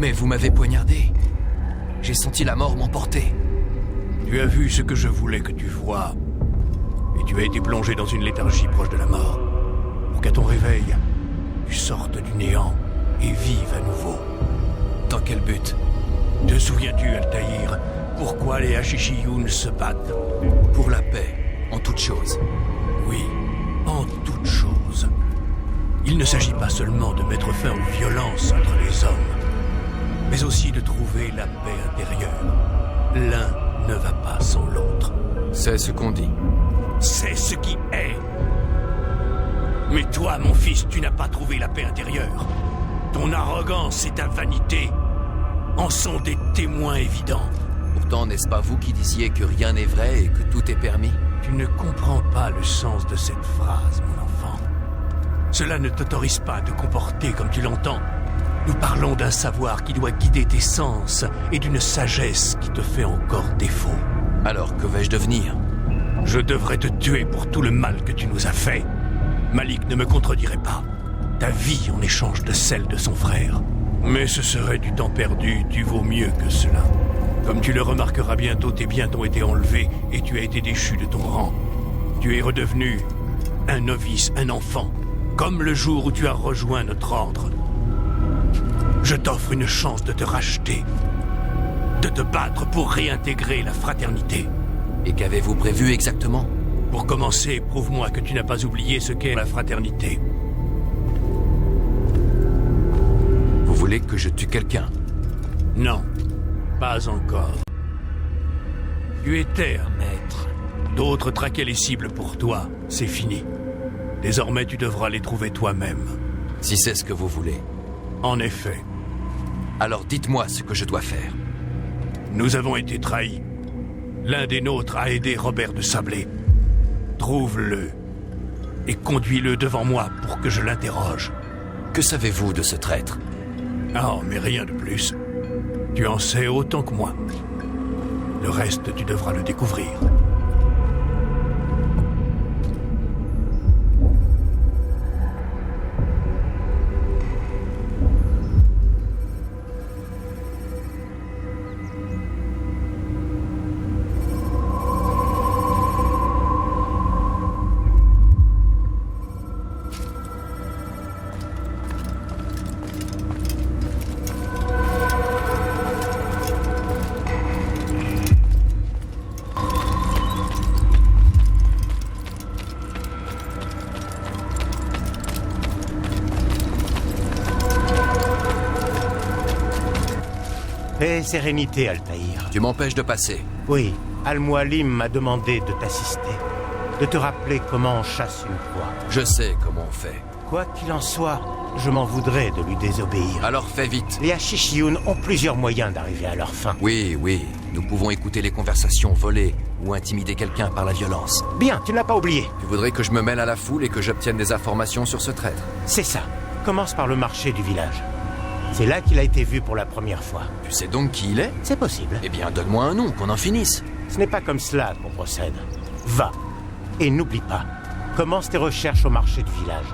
Mais vous m'avez poignardé. J'ai senti la mort m'emporter. Tu as vu ce que je voulais que tu vois. Et tu as été plongé dans une léthargie proche de la mort. Pour qu'à ton réveil, tu sortes du néant et vives à nouveau. Dans quel but? Te souviens-tu, Altaïr, pourquoi les Hashishiyun se battent? Pour la paix, en toute chose. Oui, en toute chose. Il ne s'agit pas seulement de mettre fin aux violences entre les hommes, mais aussi de trouver la paix intérieure. L'un ne va pas sans l'autre. C'est ce qu'on dit. C'est ce qui est. Mais toi, mon fils, tu n'as pas trouvé la paix intérieure. Ton arrogance et ta vanité en sont des témoins évidents. Pourtant, n'est-ce pas vous qui disiez que rien n'est vrai et que tout est permis? Tu ne comprends pas le sens de cette phrase, mon enfant. Cela ne t'autorise pas à te comporter comme tu l'entends. Nous parlons d'un savoir qui doit guider tes sens et d'une sagesse qui te fait encore défaut. Alors, que vais-je devenir? Je devrais te tuer pour tout le mal que tu nous as fait. Malik ne me contredirait pas. Ta vie en échange de celle de son frère. Mais ce serait du temps perdu, tu vaux mieux que cela. Comme tu le remarqueras bientôt, tes biens t'ont été enlevés et tu as été déchu de ton rang. Tu es redevenu un novice, un enfant, comme le jour où tu as rejoint notre ordre. Je t'offre une chance de te racheter, de te battre pour réintégrer la fraternité. Et qu'avez-vous prévu exactement? Pour commencer, prouve-moi que tu n'as pas oublié ce qu'est la fraternité. Vous voulez que je tue quelqu'un? Non, pas encore. Tu étais un maître. D'autres traquaient les cibles pour toi, c'est fini. Désormais, tu devras les trouver toi-même. Si c'est ce que vous voulez. En effet. Alors dites-moi ce que je dois faire. Nous avons été trahis. L'un des nôtres a aidé Robert de Sablé. Trouve-le et conduis-le devant moi pour que je l'interroge. Que savez-vous de ce traître? Oh, mais rien de plus. Tu en sais autant que moi. Le reste, tu devras le découvrir. Paix et sérénité, Altaïr. Tu m'empêches de passer. Oui, Al-Mualim m'a demandé de t'assister, de te rappeler comment on chasse une proie. Je sais comment on fait. Quoi qu'il en soit, je m'en voudrais de lui désobéir. Alors fais vite. Les Hashishiyun ont plusieurs moyens d'arriver à leur fin. Oui, nous pouvons écouter les conversations, voler ou intimider quelqu'un par la violence. Bien, tu ne l'as pas oublié. Tu voudrais que je me mêle à la foule et que j'obtienne des informations sur ce traître? C'est ça. Commence par le marché du village. C'est là qu'il a été vu pour la première fois. Tu sais donc qui il est? C'est possible. Eh bien, donne-moi un nom, qu'on en finisse. Ce n'est pas comme cela qu'on procède. Va. Et n'oublie pas, commence tes recherches au marché du village.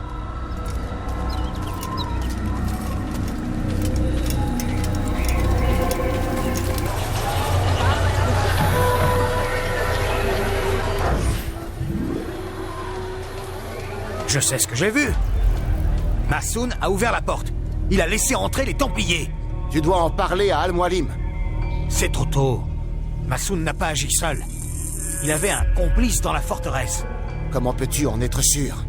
Je sais ce que j'ai vu. Massoun a ouvert la porte. Il a laissé entrer les Templiers. Tu dois en parler à Al-Mualim. C'est trop tôt. Massoun n'a pas agi seul. Il avait un complice dans la forteresse. Comment peux-tu en être sûr?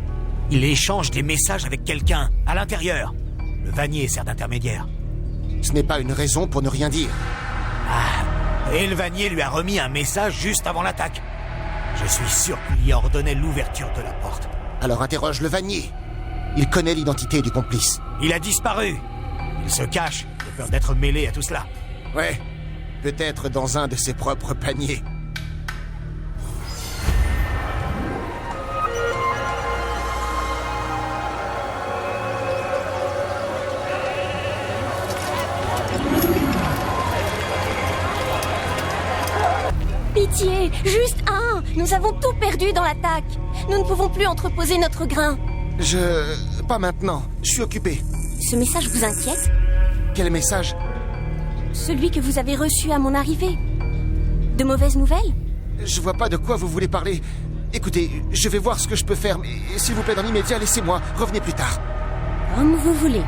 Il échange des messages avec quelqu'un, à l'intérieur. Le Vannier sert d'intermédiaire. Ce n'est pas une raison pour ne rien dire. Ah, et le Vannier lui a remis un message juste avant l'attaque. Je suis sûr qu'il y ordonnait l'ouverture de la porte. Alors interroge le Vannier. Il connaît l'identité du complice. Il a disparu. Il se cache, de peur d'être mêlé à tout cela. Ouais, peut-être dans un de ses propres paniers. Pitié, juste un! Nous avons tout perdu dans l'attaque. Nous ne pouvons plus entreposer notre grain. Pas maintenant. Je suis occupé. Ce message vous inquiète? Quel message? Celui que vous avez reçu à mon arrivée. De mauvaises nouvelles? Je vois pas de quoi vous voulez parler. Écoutez, je vais voir ce que je peux faire, mais s'il vous plaît, dans l'immédiat, laissez-moi. Revenez plus tard. Comme vous voulez.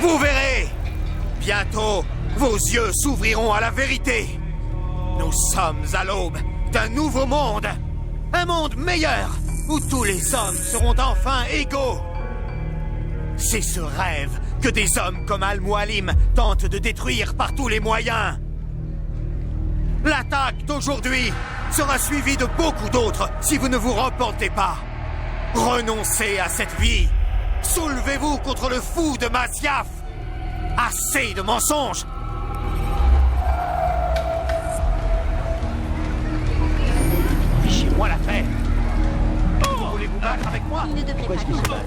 Vous verrez! Bientôt, vos yeux s'ouvriront à la vérité. Nous sommes à l'aube d'un nouveau monde. Un monde meilleur, où tous les hommes seront enfin égaux. C'est ce rêve que des hommes comme Al-Mualim tentent de détruire par tous les moyens. L'attaque d'aujourd'hui sera suivie de beaucoup d'autres si vous ne vous repentez pas. Renoncez à cette vie. Soulevez-vous contre le fou de Masyaf. Assez de mensonges. Fichez-moi la paix. Vous voulez vous battre avec moi? Il ne devrait pas nous battre.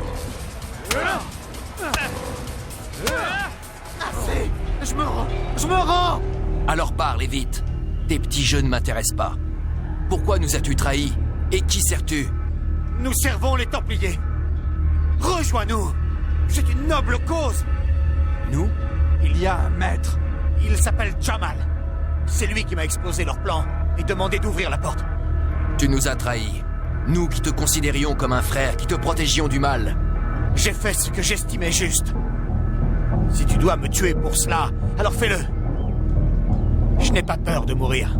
Assez. Je me rends. Alors parle et vite. Tes petits jeux ne m'intéressent pas. Pourquoi nous as-tu trahis? Et qui sers-tu? Nous servons les Templiers. Rejoins-nous. C'est une noble cause. Nous? Il y a un maître. Il s'appelle Jamal. C'est lui qui m'a exposé leur plan et demandé d'ouvrir la porte. Tu nous as trahis. Nous qui te considérions comme un frère, qui te protégions du mal. J'ai fait ce que j'estimais juste. Si tu dois me tuer pour cela, alors fais-le. Je n'ai pas peur de mourir.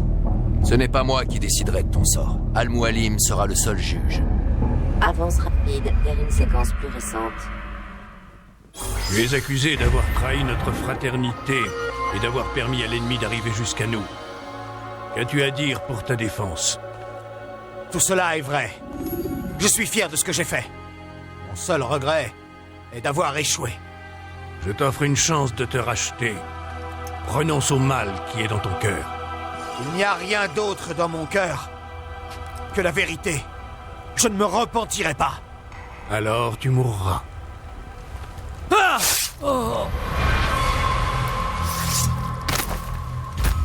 Ce n'est pas moi qui déciderai de ton sort. Al-Mualim sera le seul juge. Avance rapide vers une séquence plus récente. Tu es accusé d'avoir trahi notre fraternité et d'avoir permis à l'ennemi d'arriver jusqu'à nous. Qu'as-tu à dire pour ta défense? Tout cela est vrai. Je suis fier de ce que j'ai fait. Mon seul regret est d'avoir échoué. Je t'offre une chance de te racheter. Renonce au mal qui est dans ton cœur. Il n'y a rien d'autre dans mon cœur que la vérité. Je ne me repentirai pas. Alors tu mourras. Ah!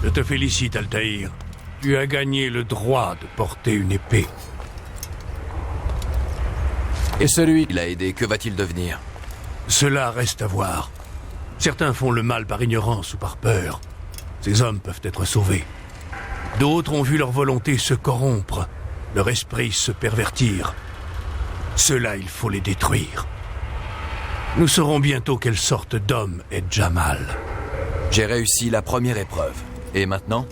Je te félicite, Altaïr. Tu as gagné le droit de porter une épée. Et celui qui l'a aidé, que va-t-il devenir? Cela reste à voir. Certains font le mal par ignorance ou par peur. Ces hommes peuvent être sauvés. D'autres ont vu leur volonté se corrompre, leur esprit se pervertir. Ceux-là, il faut les détruire. Nous saurons bientôt quelle sorte d'homme est Jamal. J'ai réussi la première épreuve. Et maintenant?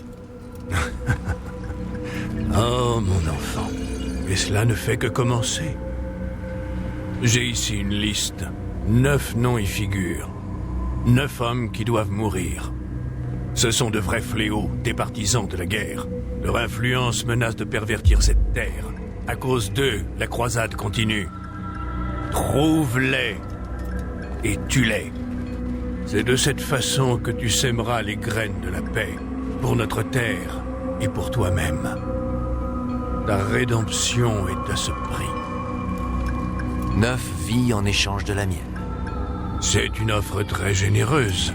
Oh, mon enfant. Mais cela ne fait que commencer. J'ai ici une liste. 9 noms y figurent. 9 hommes qui doivent mourir. Ce sont de vrais fléaux, des partisans de la guerre. Leur influence menace de pervertir cette terre. À cause d'eux, la croisade continue. Trouve-les et tue-les. C'est de cette façon que tu sèmeras les graines de la paix, pour notre terre et pour toi-même. Ta rédemption est à ce prix. 9 vies en échange de la mienne. C'est une offre très généreuse.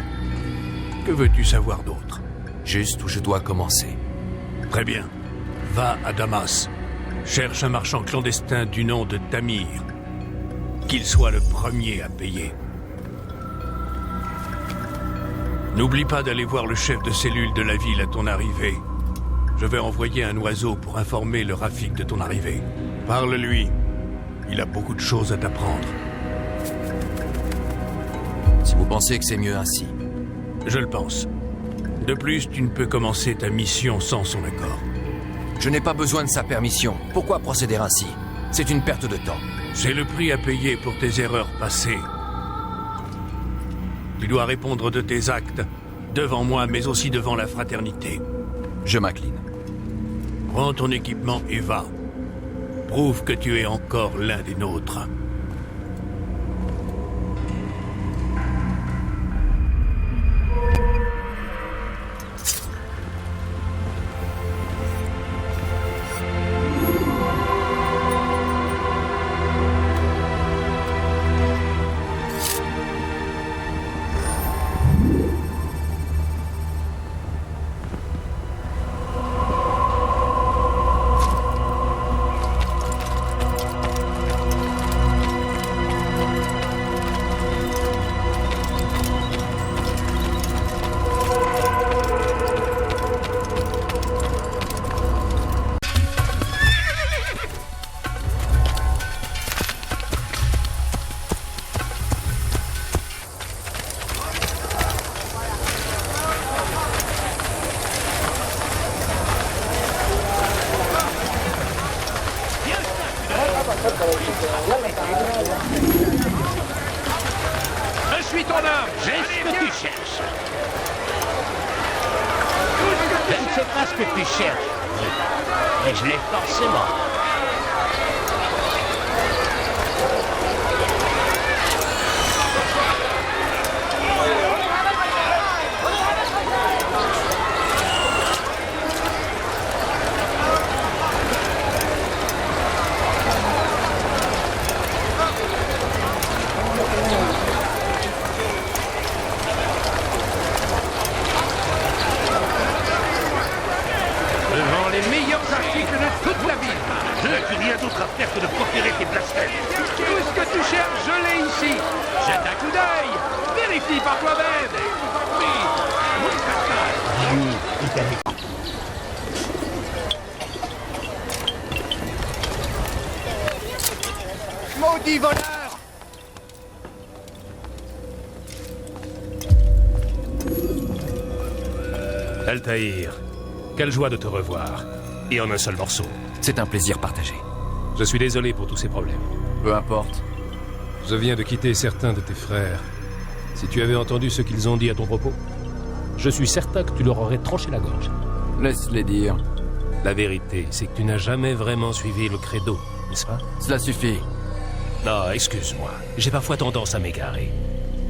Que veux-tu savoir d'autre? Juste où je dois commencer. Très bien. Va à Damas. Cherche un marchand clandestin du nom de Tamir. Qu'il soit le premier à payer. N'oublie pas d'aller voir le chef de cellule de la ville à ton arrivée. Je vais envoyer un oiseau pour informer le Rafik de ton arrivée. Parle-lui. Il a beaucoup de choses à t'apprendre. Si vous pensez que c'est mieux ainsi. Je le pense. De plus, tu ne peux commencer ta mission sans son accord. Je n'ai pas besoin de sa permission. Pourquoi procéder ainsi? C'est une perte de temps. C'est le prix à payer pour tes erreurs passées. Tu dois répondre de tes actes, devant moi, mais aussi devant la fraternité. Je m'incline. Prends ton équipement et va. Prouve que tu es encore l'un des nôtres. Je suis ton homme. J'ai ce que tu cherches. Je ne sais pas ce que tu cherches, mais je l'ai forcément. Devant les meilleurs articles de toute la ville. Je n'ai plus rien d'autre à faire que de proférer tes blasphèmes. Tout ce que tu cherches, je l'ai ici. Jette un coup d'œil. Vérifie par toi-même. Maudit voleur! Altaïr, quelle joie de te revoir. Et en un seul morceau. C'est un plaisir partagé. Je suis désolé pour tous ces problèmes. Peu importe. Je viens de quitter certains de tes frères. Si tu avais entendu ce qu'ils ont dit à ton propos, je suis certain que tu leur aurais tranché la gorge. Laisse-les dire. La vérité, c'est que tu n'as jamais vraiment suivi le credo, n'est-ce pas? Cela suffit. Non, excuse-moi. J'ai parfois tendance à m'égarer.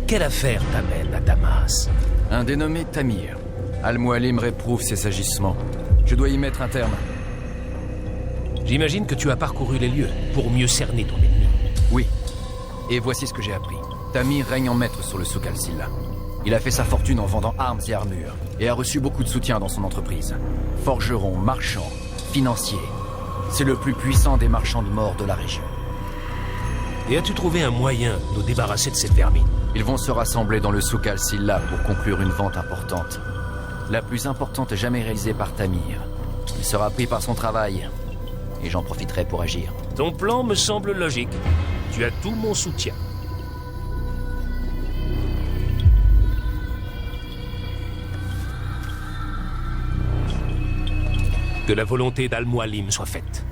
Quelle affaire t'amène à Damas? Un dénommé Tamir. Al-Mualim réprouve ses agissements. Je dois y mettre un terme. J'imagine que tu as parcouru les lieux pour mieux cerner ton ennemi. Oui. Et voici ce que j'ai appris. Tamir règne en maître sur le souk al-Silla. Il a fait sa fortune en vendant armes et armures, et a reçu beaucoup de soutien dans son entreprise. Forgeron, marchand, financier. C'est le plus puissant des marchands de mort de la région. Et as-tu trouvé un moyen de nous débarrasser de cette vermine? Ils vont se rassembler dans le souk al-Silla pour conclure une vente importante. La plus importante jamais réalisée par Tamir. Il sera pris par son travail, et j'en profiterai pour agir. Ton plan me semble logique. Tu as tout mon soutien. Que la volonté d'Al-Mualim soit faite.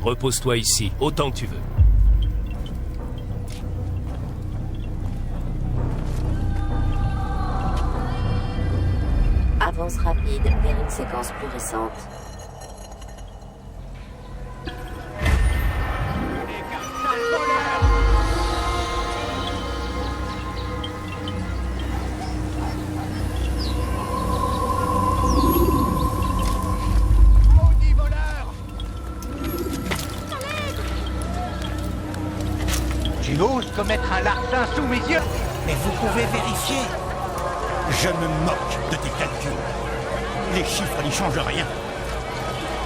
Repose-toi ici, autant que tu veux. Avance rapide vers une séquence plus récente. Maudit voleur! Tu oses commettre un larcin sous mes yeux? Mais vous pouvez vérifier. Je me moque de tes calculs. Les chiffres n'y changent rien.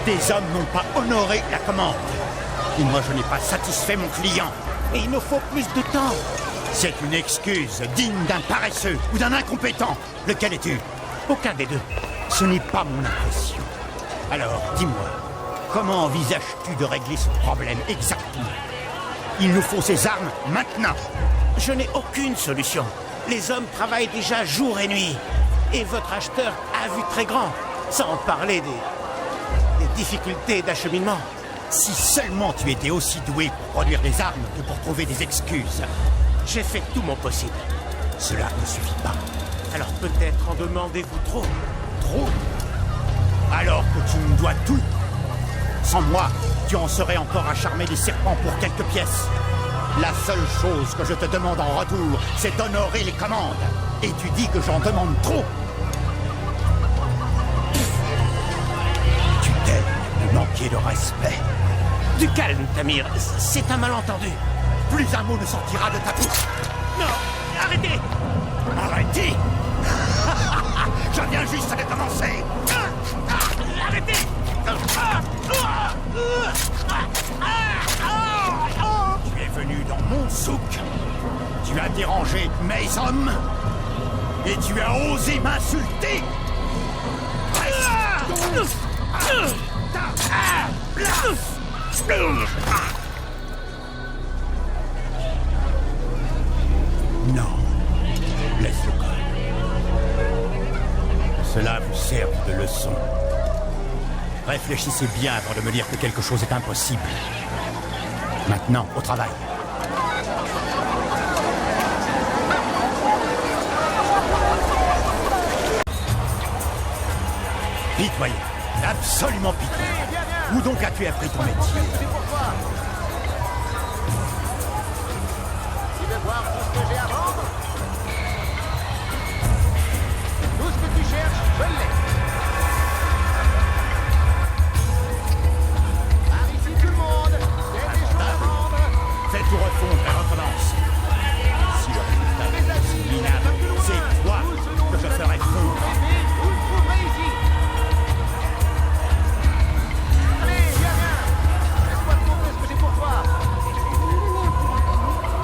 Tes hommes n'ont pas honoré la commande. Et moi, je n'ai pas satisfait mon client. Et il me faut plus de temps. C'est une excuse digne d'un paresseux ou d'un incompétent. Lequel es-tu? Aucun des deux. Ce n'est pas mon impression. Alors, dis-moi, comment envisages-tu de régler ce problème exactement? Il nous faut ces armes maintenant. Je n'ai aucune solution. Les hommes travaillent déjà jour et nuit. Et votre acheteur a vu très grand, sans parler des difficultés d'acheminement. Si seulement tu étais aussi doué pour produire des armes que pour trouver des excuses. J'ai fait tout mon possible. Cela ne suffit pas. Alors peut-être en demandez-vous trop. Trop? Alors que tu me dois tout. Sans moi, tu en serais encore à charmer les serpents pour quelques pièces. La seule chose que je te demande en retour, c'est d'honorer les commandes. Et tu dis que j'en demande trop. Tu daignes me manquer de respect. Du calme, Tamir. C'est un malentendu. Plus un mot ne sortira de ta bouche. Non, arrêtez. Arrêtez. Je viens juste de commencer. Arrêtez. Tu es venu dans mon souk. Tu as dérangé mes hommes. Et tu as osé m'insulter. Non. Laisse-le col. Cela vous serve de leçon. Réfléchissez bien avant de me dire que quelque chose est impossible. Maintenant, au travail. Pitoyeux, absolument pitoyeux. Où donc as-tu appris ton métier? Tu veux voir tout ce que j'ai à vendre? Tout ce que tu cherches, je l'ai. Par ici tout le monde, j'ai des choses à vendre. Fais tout refondre et recommence. Si le résultat est minable, c'est toi que je ferai fondre. Vous le trouverez ici. Allez, viens. Laisse-moi te montrer ce que j'ai pour toi.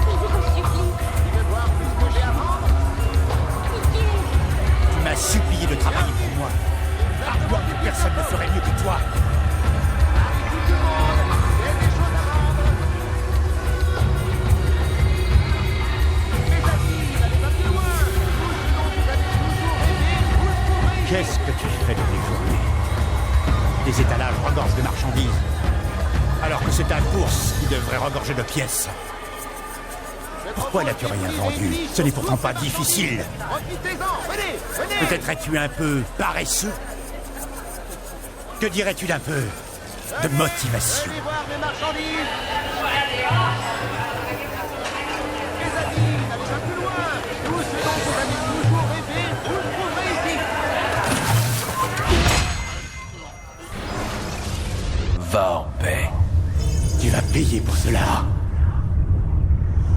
Tu veux voir tout ce que j'ai à vendre? Tu m'as supplié de travailler pour moi. À quoi que personne ne ferait mieux que toi. Par ici tout le monde, j'ai des choses à vendre. Les amis, n'allez pas plus loin. Tout ce dont vous avez toujours rêvé, vous le trouverez ici. Qu'est-ce que tu fais de tes journées? Les étalages regorgent de marchandises. Alors que c'est ta bourse qui devrait regorger de pièces. Pourquoi n'as-tu rien vendu? Ce n'est pourtant pas difficile. Profitez-en, venez. Peut-être es-tu un peu paresseux? Que dirais-tu d'un peu de motivation? Venez voir mes marchandises. Les amis, n'allez pas plus loin. Tout ce dont vous avez toujours rêvé, vous le trouverez ici. Va en paix. Tu vas payer pour cela.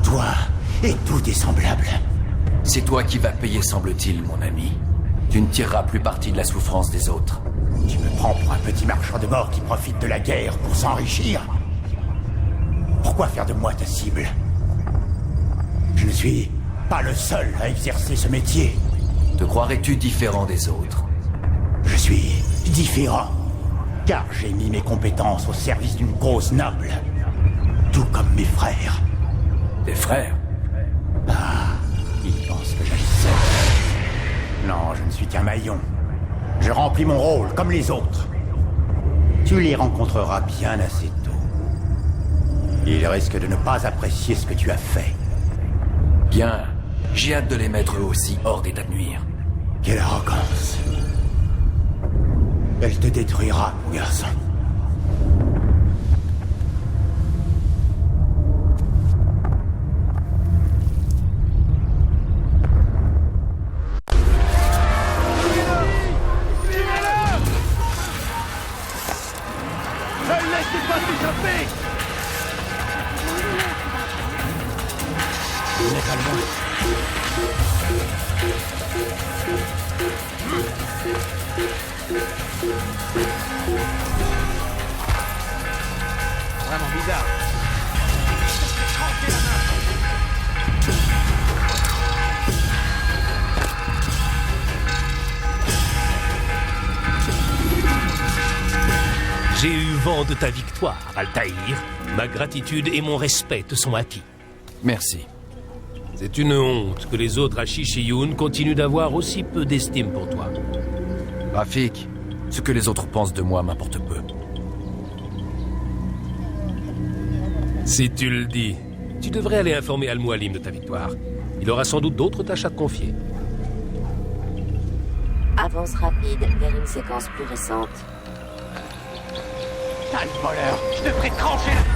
Toi et tous tes semblables. C'est toi qui vas payer, semble-t-il, mon ami. Tu ne tireras plus parti de la souffrance des autres. Tu me prends pour un petit marchand de mort qui profite de la guerre pour s'enrichir? Pourquoi faire de moi ta cible? Je ne suis pas le seul à exercer ce métier. Te croirais-tu différent des autres? Je suis différent, car j'ai mis mes compétences au service d'une cause noble. Tout comme mes frères. Tes frères? Ils pensent que j'agis seul. Non, je ne suis qu'un maillon. Je remplis mon rôle comme les autres. Tu les rencontreras bien assez tôt. Ils risquent de ne pas apprécier ce que tu as fait. Bien. J'ai hâte de les mettre eux aussi hors d'état de nuire. Quelle arrogance. Elle te détruira, mon garçon. Vraiment bizarre. J'ai eu vent de ta victoire, Altaïr. Ma gratitude et mon respect te sont acquis. Merci. C'est une honte que les autres Ashishiyun continuent d'avoir aussi peu d'estime pour toi. Rafik, ce que les autres pensent de moi m'importe peu. Si tu le dis, tu devrais aller informer Al-Mualim de ta victoire. Il aura sans doute d'autres tâches à te confier. Avance rapide vers une séquence plus récente. Sale voleur, je devrais trancher la...